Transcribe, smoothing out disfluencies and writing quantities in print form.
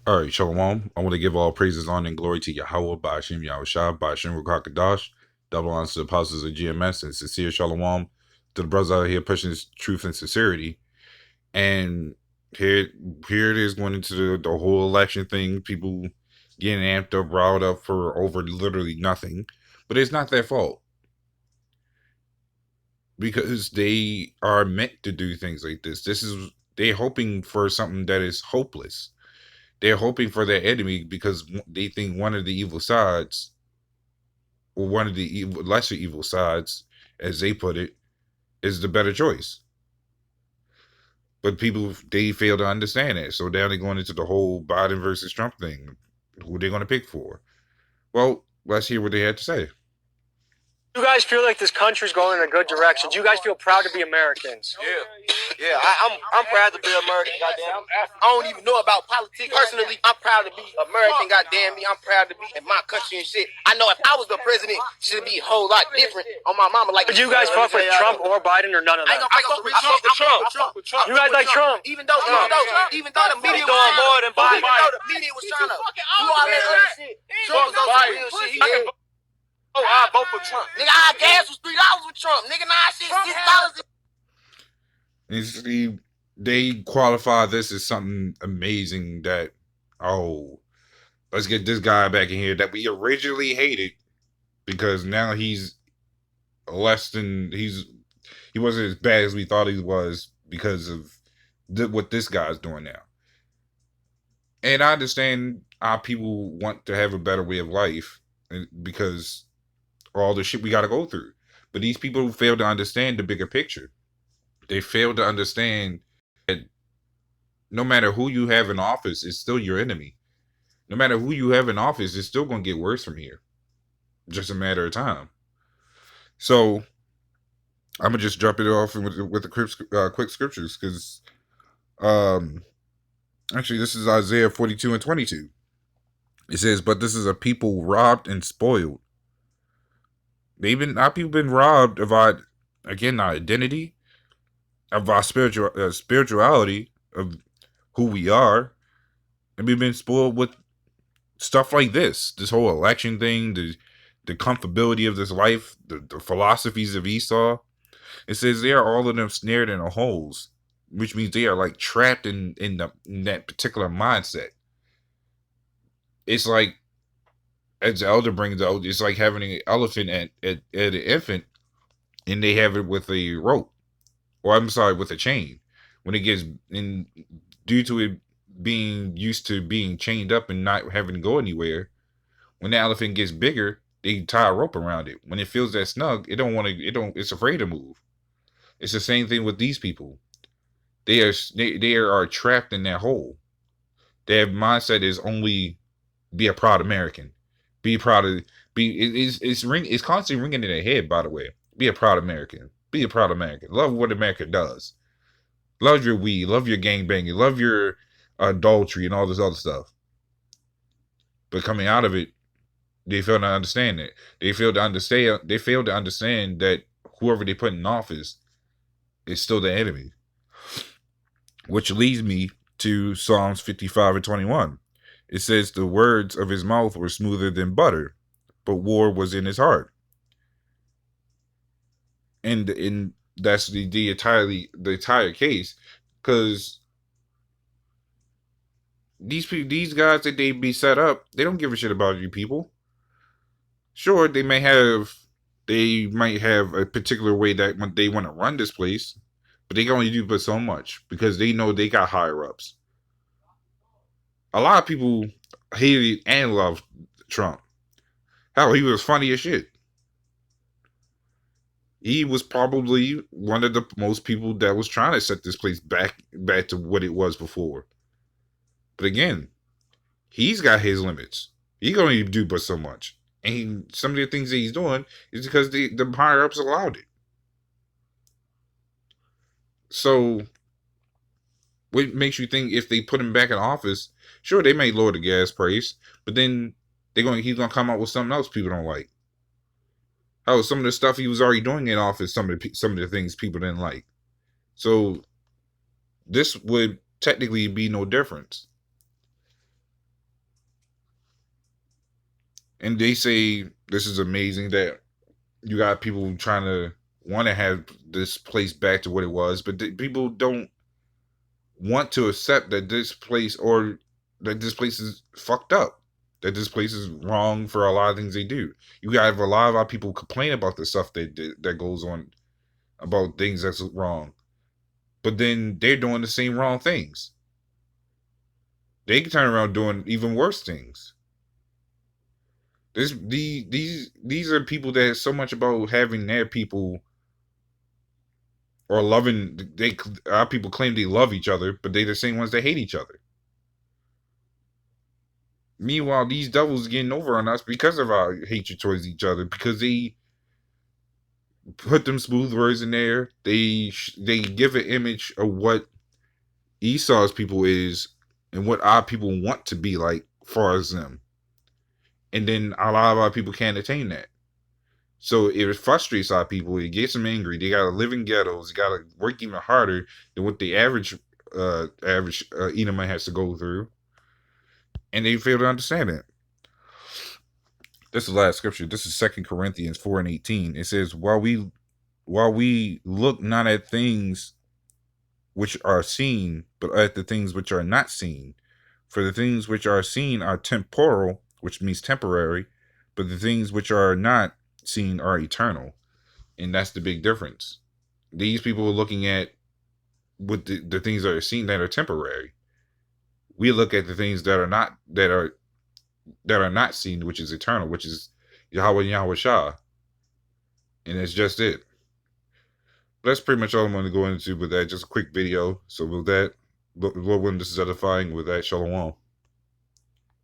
All right, Shalom. I want to give all praises, honor, and glory to Yahweh, Ba'ashim Yahushua, Ba'ashim Rukakadash, double honors to the apostles of GMS, and sincere Shalom to the brothers out here pushing this truth and sincerity. And here, here it is going into the whole election thing. People getting amped up, riled up for over literally nothing. But it's not their fault because they are meant to do things like this. They're hoping for something that is hopeless. They're hoping for their enemy because they think one of the evil sides, or one of the lesser evil sides, as they put it, is the better choice. But people, they fail to understand it. So now they're going into the whole Biden versus Trump thing. Who they're going to pick for? Well, let's hear what they had to say. You guys feel like this country's going in a good direction? Do you guys feel proud to be Americans? Yeah, I'm proud to be American, goddamn. I don't even know about politics. Personally, I'm proud to be American, goddamn me. I'm proud to be in my country and shit. I know if I was the president, it should be a whole lot different on my mama. Like, But you guys fuck with Trump or Biden or none of them? I fuck with Trump. You guys like Trump? Even though the media was more than Biden. Even though the media was trying to do all that other shit, Trump was on some real shit. I vote for Trump. Nigga, our gas was $3 with Trump. Nigga, now shit $6. You see, they qualify this as something amazing that, oh, let's get this guy back in here that we originally hated because now he's less than, he wasn't as bad as we thought he was because of what this guy's doing now. And I understand our people want to have a better way of life because all the shit we got to go through. But these people fail to understand the bigger picture. They fail to understand that no matter who you have in office, it's still your enemy. No matter who you have in office, it's still going to get worse from here. Just a matter of time. So I'm going to just drop it off with the quick scriptures because actually this is Isaiah 42 and 22. It says, but this is a people robbed and spoiled. Our people been robbed of our identity, of our spirituality, of who we are, and we've been spoiled with stuff like this whole election thing, the comfortability of this life, the philosophies of Esau. It says they are all of them snared in holes, which means they are like trapped in that particular mindset. It's like, as the elder brings out, it's like having an elephant at an infant, and they have it with a rope, or I'm sorry, with a chain. When it gets in, due to it being used to being chained up and not having to go anywhere, when the elephant gets bigger, they tie a rope around it. When it feels that snug, it's afraid to move. It's the same thing with these people. They are trapped in that hole. Their mindset is only be a proud American. Be proud of it's constantly ringing in their head, by the way. Be a proud American. Be a proud American. Love what America does. Love your weed, love your gangbanging, love your adultery and all this other stuff. But coming out of it, they fail to understand it. They fail to understand that whoever they put in office is still the enemy. Which leads me to Psalms 55 and 21. It says the words of his mouth were smoother than butter, but war was in his heart. And that's the entire case, because these guys that they be set up, they don't give a shit about you people. Sure, they might have a particular way that when they want to run this place, but they can only do but so much because they know they got higher ups. A lot of people hated and loved Trump. Hell, he was funny as shit. He was probably one of the most people that was trying to set this place back to what it was before. But again, he's got his limits. He can only do but so much. And some of the things that he's doing is because the higher ups allowed it. So what makes you think if they put him back in office, sure, they may lower the gas price, but then he's gonna come out with something else people don't like. How some of the stuff he was already doing in office, some of the things people didn't like. So this would technically be no difference. And they say this is amazing that you got people trying to want to have this place back to what it was, but people don't want to accept that this place or that this place is fucked up, that this place is wrong for a lot of things they do. You got a lot of our people complain about the stuff that goes on about things that's wrong, but then they're doing the same wrong things. They can turn around doing even worse things. These are people that so much about having their people or loving. Our people claim they love each other, but they're the same ones that hate each other. Meanwhile, these devils getting over on us because of our hatred towards each other, because they put them smooth words in there. They give an image of what Esau's people is and what our people want to be like far as them. And then a lot of our people can't attain that. So it frustrates our people. It gets them angry. They gotta live in ghettos. They gotta work even harder than what the average Edomite has to go through. And they fail to understand it. This is the last scripture. This is 2 Corinthians 4:18. It says, while we look not at things which are seen, but at the things which are not seen. For the things which are seen are temporal, which means temporary, but the things which are not seen are eternal. And that's the big difference. These people are looking at what the things that are seen that are temporary. We look at the things that are not seen, which is eternal, which is YAHAWAHSHI'S. And it's just it. That's pretty much all I'm going to go into with that. Just a quick video. So with that, Lord willing, this is edifying. With that, shalom.